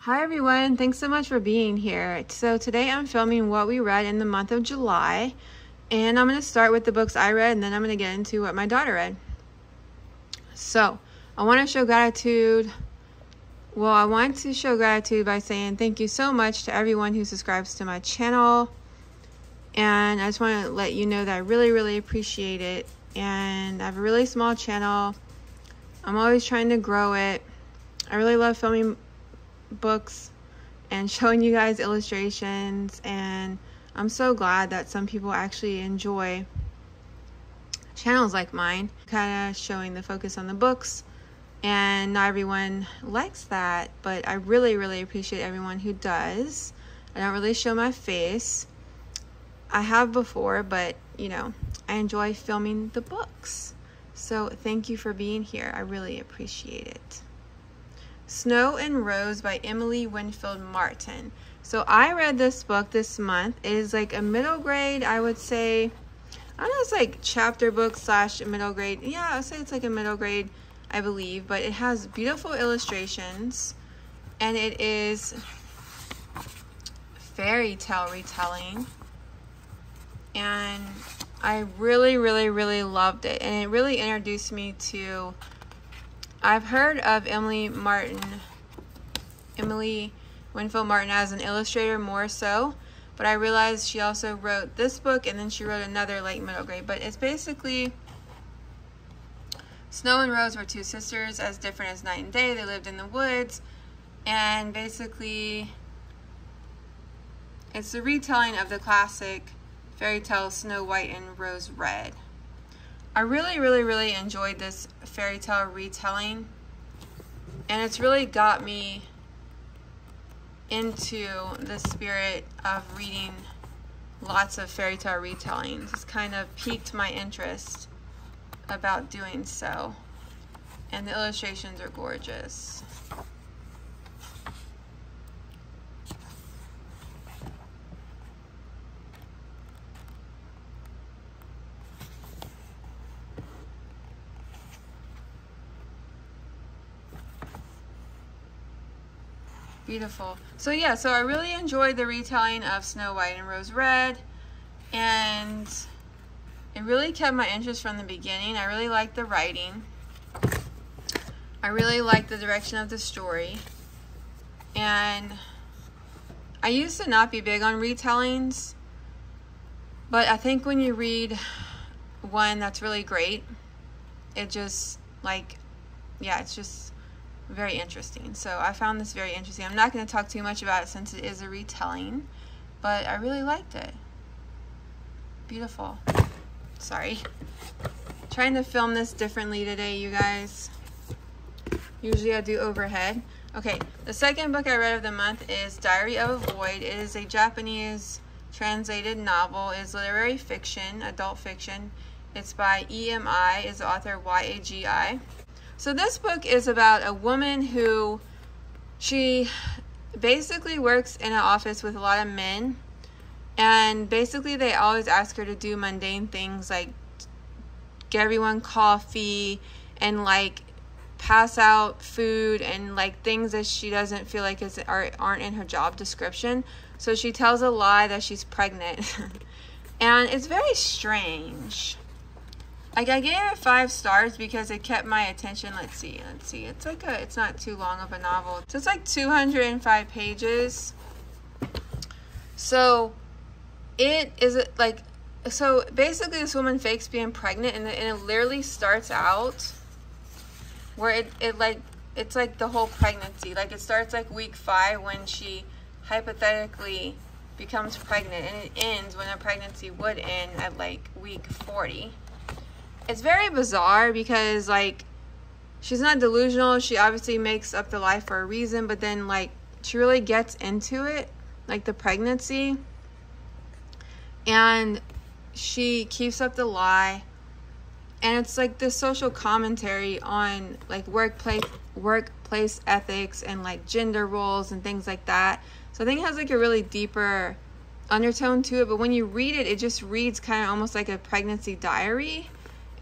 Hi everyone, thanks so much for being here. So today I'm filming what we read in the month of July, and I'm going to start with the books I read, and then I'm going to get into what my daughter read. So I want to show gratitude. Well, I want to show gratitude by saying thank you so much to everyone who subscribes to my channel, and I just want to let you know that I really appreciate it. And I have a really small channel. I'm always trying to grow it. I really love filming books and showing you guys illustrations, and I'm so glad that some people actually enjoy channels like mine, kind of showing the focus on the books, and not everyone likes that, but I really appreciate everyone who does. I don't really show my face. I have before, but you know, I enjoy filming the books, so thank you for being here. I really appreciate it. Snow and Rose by Emily Winfield Martin. So I read this book this month. It is like a middle grade, I would say. I don't know, it's like chapter book / middle grade. Yeah, I would say it's like a middle grade, I believe. But it has beautiful illustrations, and it is fairy tale retelling. And I really loved it. And it really introduced me to... I've heard of Emily Winfield Martin as an illustrator more so, but I realized she also wrote this book, and then she wrote another like middle grade. But it's basically Snow and Rose were two sisters as different as night and day. They lived in the woods, and basically it's the retelling of the classic fairy tale Snow White and Rose Red. I really enjoyed this fairy tale retelling, and it's really got me into the spirit of reading lots of fairy tale retellings. It's kind of piqued my interest about doing so, and the illustrations are gorgeous. Beautiful. So yeah, so I really enjoyed the retelling of Snow White and Rose Red, and it really kept my interest from the beginning. I really liked the writing. I really liked the direction of the story. And I used to not be big on retellings, but I think when you read one that's really great, it just like, yeah, it's just very interesting. So I found this very interesting. I'm not going to talk too much about it since it is a retelling, but I really liked it. Beautiful. Sorry. Trying to film this differently today, you guys. Usually I do overhead. Okay, the second book I read of the month is Diary of a Void. It is a Japanese translated novel. It is literary fiction, adult fiction. It's by EMI, is the author YAGI. So this book is about a woman who, she basically works in an office with a lot of men, and basically they always ask her to do mundane things like get everyone coffee and like pass out food and like things that she doesn't feel like aren't in her job description. So she tells a lie that she's pregnant. And it's very strange. Like, I gave it 5 stars because it kept my attention. Let's see. It's like it's not too long of a novel. So it's like 205 pages. So it is like, so basically this woman fakes being pregnant, and it literally starts out where it's like the whole pregnancy. Like, it starts like week 5 when she hypothetically becomes pregnant, and it ends when a pregnancy would end at like week 40. It's very bizarre because, like, she's not delusional. She obviously makes up the lie for a reason, but then, like, she really gets into it, like the pregnancy, and she keeps up the lie. And it's like this social commentary on, like, workplace ethics and, like, gender roles and things like that. So I think it has, like, a really deeper undertone to it, but when you read it, it just reads kind of almost like a pregnancy diary.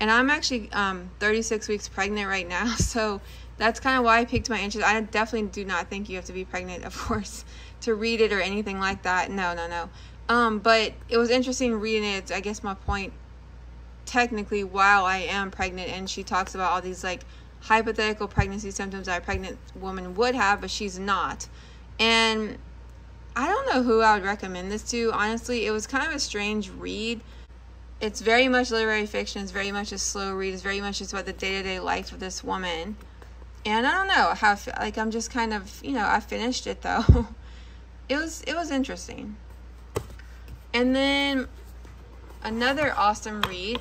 And I'm actually 36 weeks pregnant right now, so that's kind of why I piqued my interest. I definitely do not think you have to be pregnant, of course, to read it or anything like that. No. But it was interesting reading it. I guess my point, technically, while I am pregnant, and she talks about all these like hypothetical pregnancy symptoms that a pregnant woman would have, but she's not. And I don't know who I would recommend this to. Honestly, it was kind of a strange read. It's very much literary fiction. It's very much a slow read. It's very much just about the day-to-day life of this woman. And I don't know how, like, I'm just kind of, you know, I finished it though. It was interesting. And then another awesome read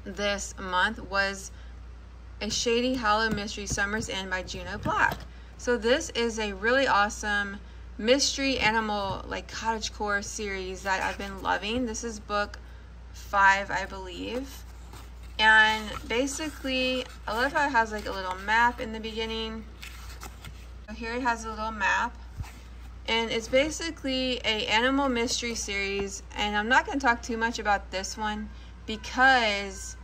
this month was A Shady Hollow Mystery, Summer's End by Juno Black. So this is a really awesome mystery animal, like cottagecore series that I've been loving. This is book 5, I believe. And basically, I love how it has like a little map in the beginning. So here it has a little map. And it's basically a animal mystery series. And I'm not going to talk too much about this one because,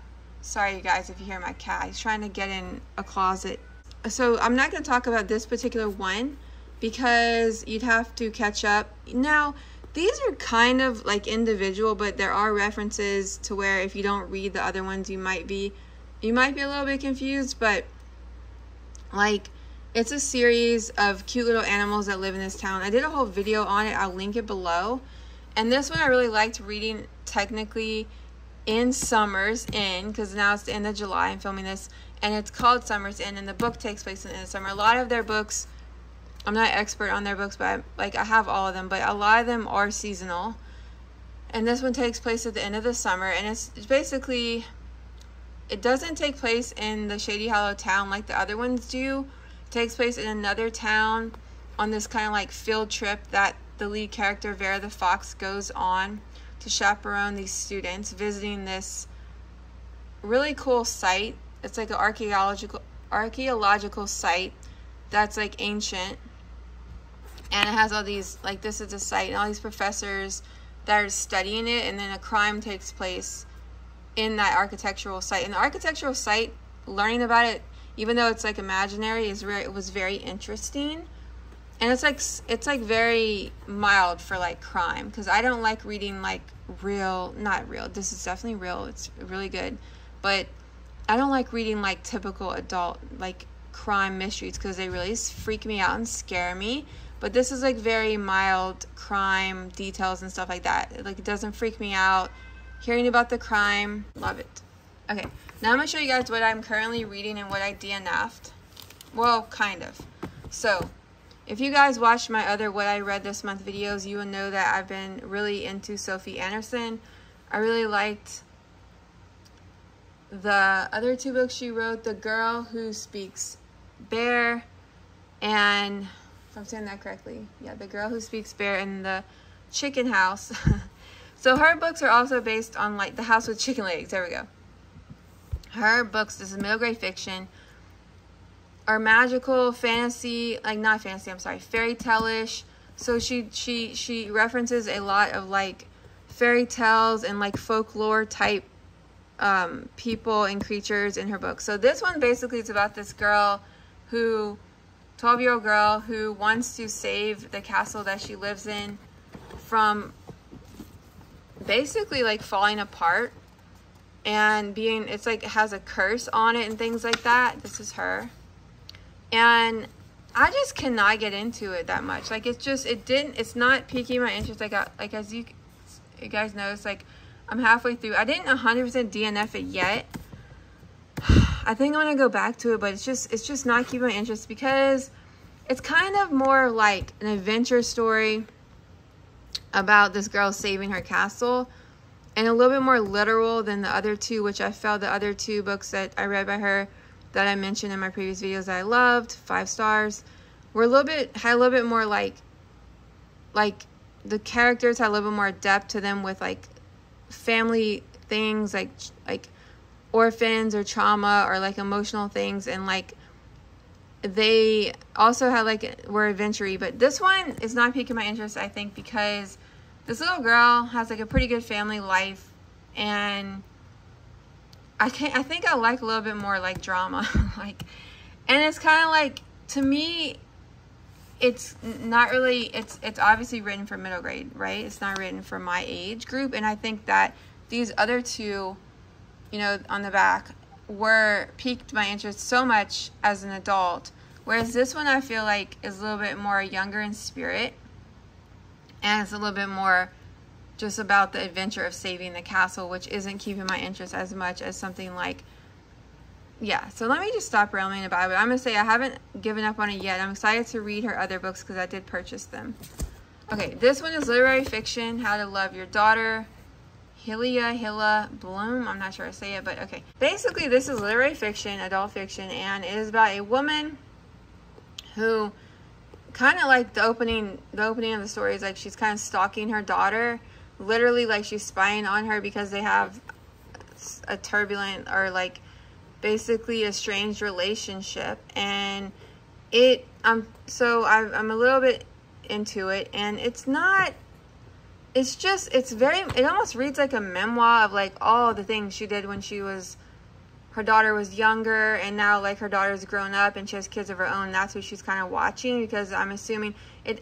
sorry you guys if you hear my cat, he's trying to get in a closet. So I'm not going to talk about this particular one because you'd have to catch up. Now, these are kind of like individual, but there are references to where if you don't read the other ones, you might be a little bit confused. But like, it's a series of cute little animals that live in this town. I did a whole video on it. I'll link it below. And this one I really liked reading technically in Summer's End, because now it's the end of July. I'm filming this, and it's called Summer's End, and the book takes place in the summer. A lot of their books, I'm not an expert on their books, but I have all of them, but a lot of them are seasonal. And this one takes place at the end of the summer, and it's basically, it doesn't take place in the Shady Hollow town like the other ones do. It takes place in another town on this kind of like field trip that the lead character, Vera the Fox, goes on to chaperone these students visiting this really cool site. It's like an archaeological site that's like ancient, and it has all these, like, this is a site and all these professors that are studying it, and then a crime takes place in that architectural site. And the architectural site, learning about it, even though it's like imaginary, it was very interesting. And it's like very mild for like crime, because I don't like reading like not real, this is definitely real, it's really good, but I don't like reading like typical adult like crime mysteries because they really freak me out and scare me. But this is like very mild crime details and stuff like that. Like, it doesn't freak me out. Hearing about the crime, love it. Okay, now I'm gonna show you guys what I'm currently reading and what I DNF'd. Well, kind of. So if you guys watched my other What I Read This Month videos, you will know that I've been really into Sophie Anderson. I really liked the other 2 books she wrote, The Girl Who Speaks Bear, and, if I'm saying that correctly, yeah, The Girl Who Speaks Bear, and The Chicken House. So her books are also based on like The House with Chicken Legs. There we go. Her books, this is middle grade fiction, are magical, fantasy, like not fantasy, I'm sorry, fairy tale-ish. So she references a lot of like fairy tales and like folklore type people and creatures in her book. So this one basically is about this girl who, 12-year-old girl who wants to save the castle that she lives in from basically like falling apart and being, it's like it has a curse on it and things like that. This is her. And I just cannot get into it that much. Like, it's not piquing my interest. Like as you guys notice, like I'm halfway through. I didn't 100% DNF it yet. I think I'm gonna go back to it, but it's just not keeping my interest because it's kind of more like an adventure story about this girl saving her castle, and a little bit more literal than the other 2, which I felt the other 2 books that I read by her that I mentioned in my previous videos that I loved, 5 stars, were had a little bit more like the characters had a little bit more depth to them with like family things, like orphans or trauma or like emotional things, and like they also had like were adventure-y. But this one is not piquing my interest, I think, because this little girl has like a pretty good family life, and I think I like a little bit more like drama. Like, And it's kind of like, to me, it's not really, it's obviously written for middle grade, right? It's not written for my age group. And I think that these other two, you know, on the back piqued my interest so much as an adult. Whereas this one, I feel like, is a little bit more younger in spirit. And it's a little bit more just about the adventure of saving the castle, which isn't keeping my interest as much as something like, yeah. So let me just stop rambling about it. I'm going to say I haven't given up on it yet. I'm excited to read her other books because I did purchase them. Okay, this one is literary fiction, How to Love Your Daughter. Hilla Bloom. I'm not sure how to say it, but okay. Basically, this is literary fiction, adult fiction, and it is about a woman who kind of like the opening of the story is like she's kind of stalking her daughter, literally like she's spying on her because they have a turbulent or like basically a strange relationship. And I'm a little bit into it, and it almost reads like a memoir of like all the things she did when her daughter was younger, and now like her daughter's grown up and she has kids of her own. That's what she's kind of watching, because I'm assuming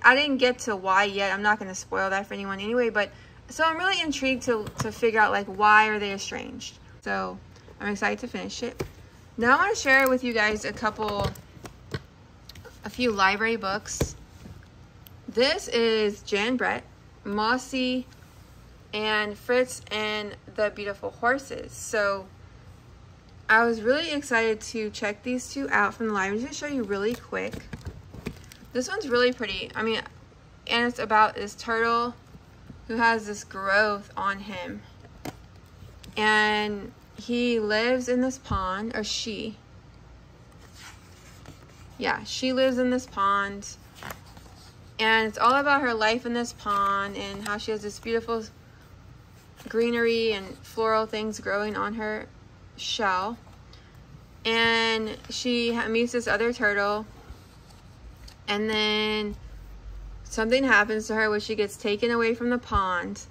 I didn't get to why yet. I'm not going to spoil that for anyone anyway, but so I'm really intrigued to figure out like why are they estranged. So I'm excited to finish it. Now I want to share with you guys a few library books. This is Jan Brett, Mossy, and Fritz and the Beautiful Horses. So I was really excited to check these two out from the library. I'm just going to show you really quick. This one's really pretty. I mean, and it's about this turtle who has this growth on him. And he lives in this pond, or she. Yeah, she lives in this pond. And it's all about her life in this pond and how she has this beautiful greenery and floral things growing on her shell. And she meets this other turtle, and then something happens to her where she gets taken away from the pond,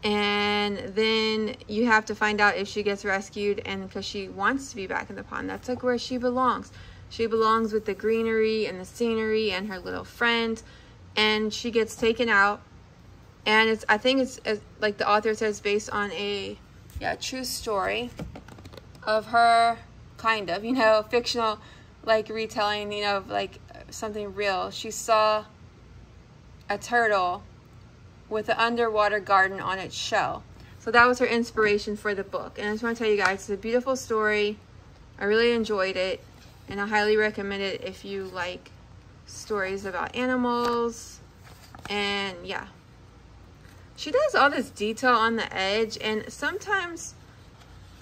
and then you have to find out if she gets rescued, and because she wants to be back in the pond. That's like where she belongs. She belongs with the greenery and the scenery and her little friend, and she gets taken out. And I think it's like the author says, based on a true story of her, kind of, you know, fictional like retelling, you know, of like something real. She saw a turtle with an underwater garden on its shell. So that was her inspiration for the book. And I just want to tell you guys, it's a beautiful story. I really enjoyed it, and I highly recommend it if you like stories about animals. And yeah, she does all this detail on the edge, and sometimes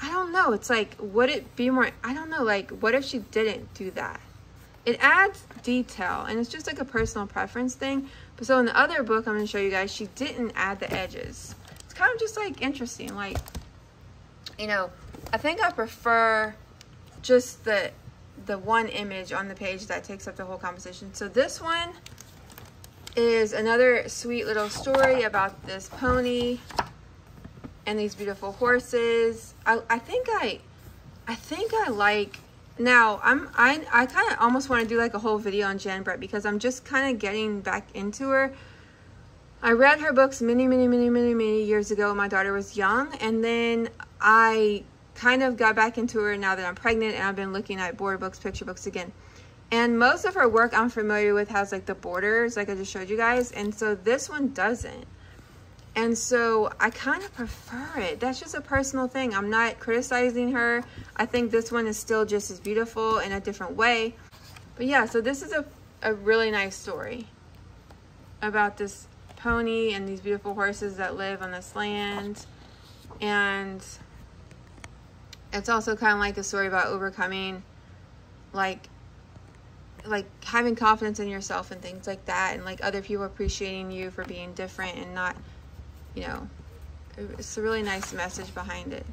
I don't know, it's like, would it be more, I don't know, like what if she didn't do that? It adds detail, and it's just like a personal preference thing. But so in the other book I'm going to show you guys, she didn't add the edges. It's kind of just like interesting, like, you know, I think I prefer just the one image on the page that takes up the whole composition. So this one is another sweet little story about this pony and these beautiful horses. I think I like, now I kind of almost want to do like a whole video on Jan Brett, because I'm just kind of getting back into her. I read her books many years ago when my daughter was young, and then I kind of got back into her now that I'm pregnant, and I've been looking at border books, picture books again. And most of her work I'm familiar with has like the borders, like I just showed you guys, and so this one doesn't. And so I kind of prefer it. That's just a personal thing. I'm not criticizing her. I think this one is still just as beautiful in a different way. But yeah, so this is a really nice story about this pony and these beautiful horses that live on this land. And it's also kind of like a story about overcoming, like having confidence in yourself and things like that, and like other people appreciating you for being different and not, you know, it's a really nice message behind it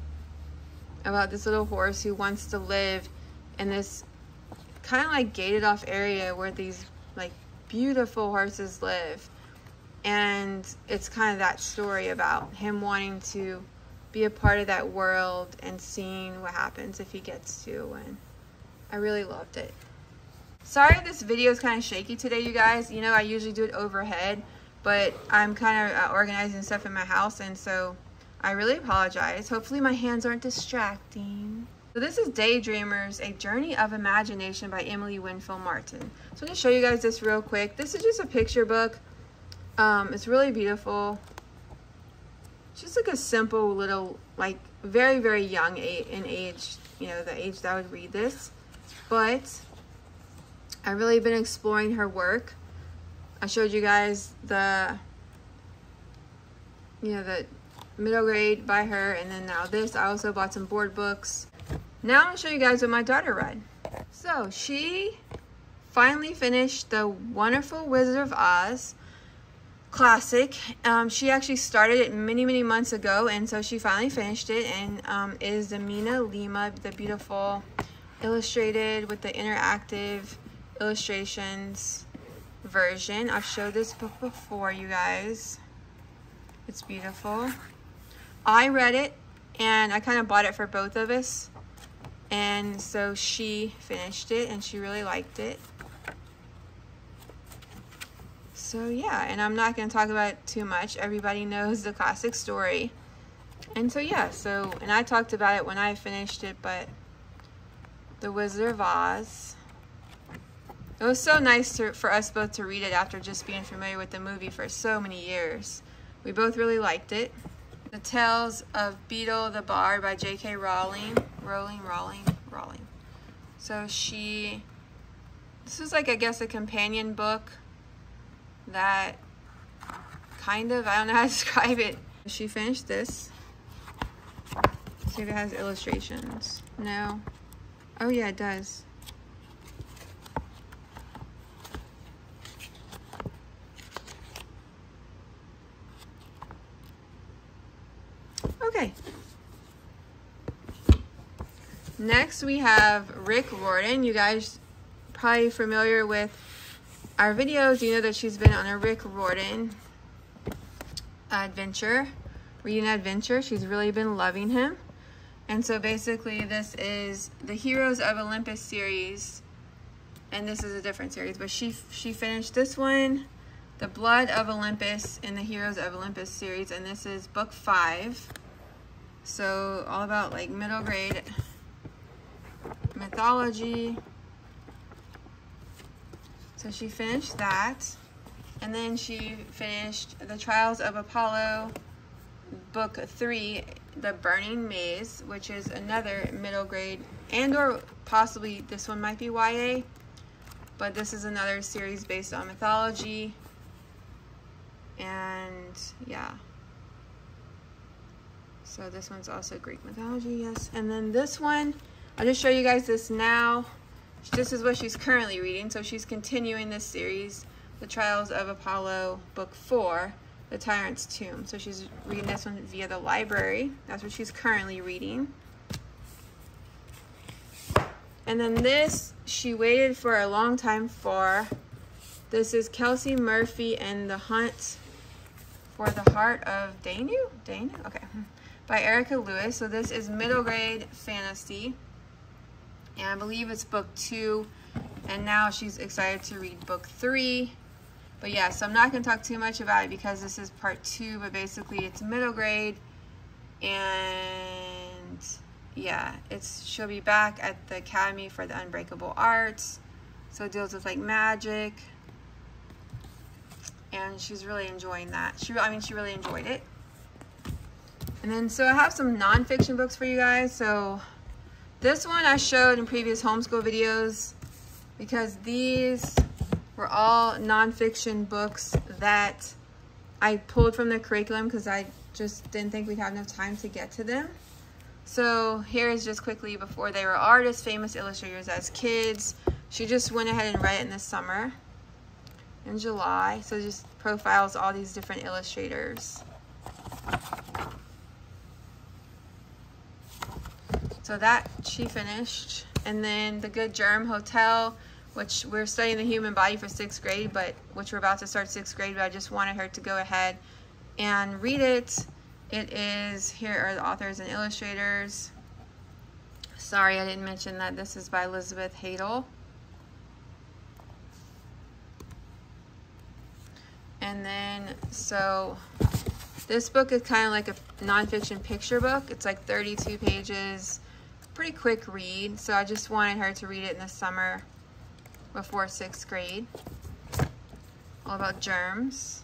about this little horse who wants to live in this kind of like gated off area where these like beautiful horses live. And it's kind of that story about him wanting to be a part of that world and seeing what happens if he gets to. And I really loved it. Sorry if this video is kind of shaky today, you guys. You know, I usually do it overhead, but I'm kind of organizing stuff in my house, and so I really apologize. Hopefully my hands aren't distracting. So this is Daydreamers, A Journey of Imagination by Emily Winfield Martin. So I'm going to show you guys this real quick. This is just a picture book. It's really beautiful. It's just like a simple little, like very, very young in age, you know, the age that I would read this. But I've really been exploring her work. I showed you guys the, you know, the middle grade by her, and then now this. I also bought some board books. Now I'm going to show you guys what my daughter read. So she finally finished The Wonderful Wizard of Oz classic. She actually started it many months ago, and so she finally finished it, and is the Mina Lima, the beautiful illustrated with the interactive illustrations version. I've showed this book before, you guys. It's beautiful. I read it, and I kind of bought it for both of us, and so she finished it, and she really liked it. So yeah, and I'm not going to talk about it too much. Everybody knows the classic story. And so yeah, and I talked about it when I finished it, but The Wizard of Oz. It was so nice for us both to read it after just being familiar with the movie for so many years. We both really liked it. The Tales of Beedle the Bard by J.K. Rowling. So this is like, I guess, a companion book that kind of, I don't know how to describe it. She finished this. See if it has illustrations. No. Oh yeah, it does. Okay. Next we have Rick Riordan. You guys probably familiar with our videos. You know that she's been on a Rick Riordan reading adventure. She's really been loving him. And so basically this is the Heroes of Olympus series, and this is a different series, but she finished this one, The Blood of Olympus, in the Heroes of Olympus series, and this is book 5. So all about like middle grade mythology. So she finished that, and then she finished The Trials of Apollo, book 3, The Burning Maze, which is another middle grade, and or possibly this one might be YA, but this is another series based on mythology. And yeah, so this one's also Greek mythology, yes. And then this one, I'll just show you guys this now. This is what she's currently reading. So she's continuing this series, The Trials of Apollo, book 4, The Tyrant's Tomb. So she's reading this one via the library. That's what she's currently reading. And then this, she waited for a long time for. This is Kelsey Murphy and the Hunt for the Heart of Danu? Okay. By Erica Lewis. So this is middle grade fantasy. And I believe it's book 2. And now she's excited to read book 3. But yeah, so I'm not going to talk too much about it because this is part 2. But basically it's middle grade. And yeah, she'll be back at the Academy for the Unbreakable Arts. So it deals with like magic. And she's really enjoying that. She really enjoyed it. And then, so I have some nonfiction books for you guys. So this one I showed in previous homeschool videos because these were all nonfiction books that I pulled from the curriculum because I just didn't think we'd have enough time to get to them. So here's just quickly before they were artists, famous illustrators as kids. She just went ahead and read it in the summer, in July. So just profiles all these different illustrators. So that she finished. And then The Good Germ Hotel, which we're studying the human body for 6th grade, but which we're about to start 6th grade, but I just wanted her to go ahead and read it. It is, here are the authors and illustrators. Sorry, I didn't mention that this is by Elizabeth Hadel. And then, so this book is kind of like a nonfiction picture book. It's like 32 pages, pretty quick read. So I just wanted her to read it in the summer before 6th grade. All about germs.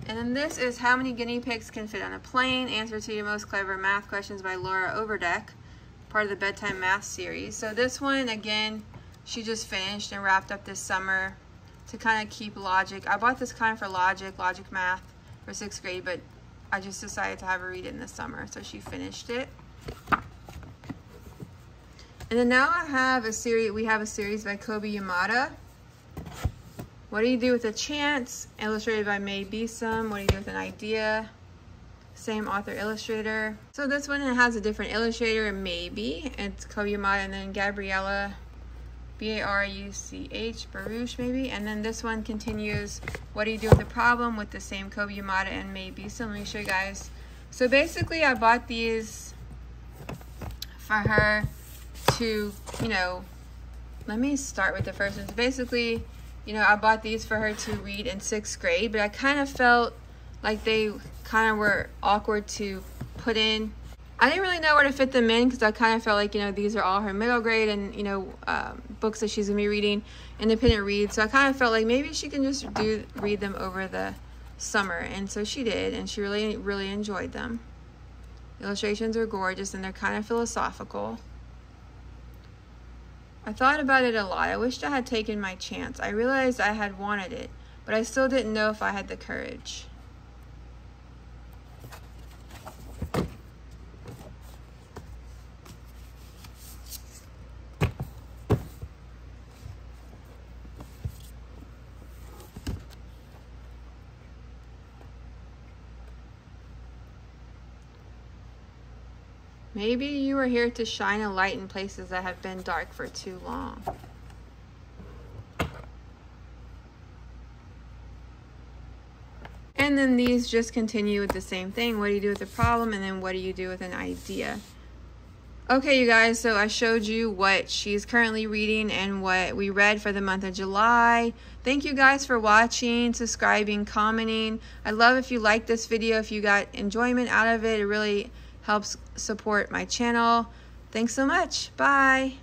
And then this is How Many Guinea Pigs Can Fit on a Plane? Answer to Your Most Clever Math Questions by Laura Overdeck, part of the Bedtime Math series. So this one, again, she just finished and wrapped up this summer to kind of keep logic. I bought this kind of for logic math for 6th grade, but I just decided to have her read it in the summer, so she finished it. And then now I have a series, we have a series by Kobi Yamada. What Do You Do with a Chance? Illustrated by May Beeson. What Do You Do with an Idea? Same author, illustrator. So this one has a different illustrator, maybe. It's Kobi Yamada, and then Gabriella, B-A-R-U-C-H, Baruch maybe. And then this one continues, What Do You Do with a Problem? With the same Kobi Yamada and May Beeson. Let me show you guys. So basically I bought these for her to, you know, let me start with the first one. So basically, you know, I bought these for her to read in 6th grade, but I kind of felt like they kind of were awkward to put in. I didn't really know where to fit them in because I kind of felt like, you know, these are all her middle grade and, you know, books that she's going to be reading, independent reads. So I kind of felt like maybe she can just read them over the summer. And so she did, and she really, really enjoyed them. The illustrations are gorgeous and they're kind of philosophical. I thought about it a lot. I wished I had taken my chance. I realized I had wanted it, but I still didn't know if I had the courage. Maybe you are here to shine a light in places that have been dark for too long. And then these just continue with the same thing. What do you do with a problem? And then what do you do with an idea? Okay, you guys, so I showed you what she's currently reading and what we read for the month of July. Thank you guys for watching, subscribing, commenting. I'd love if you liked this video, if you got enjoyment out of it. It really helps support my channel. Thanks so much. Bye.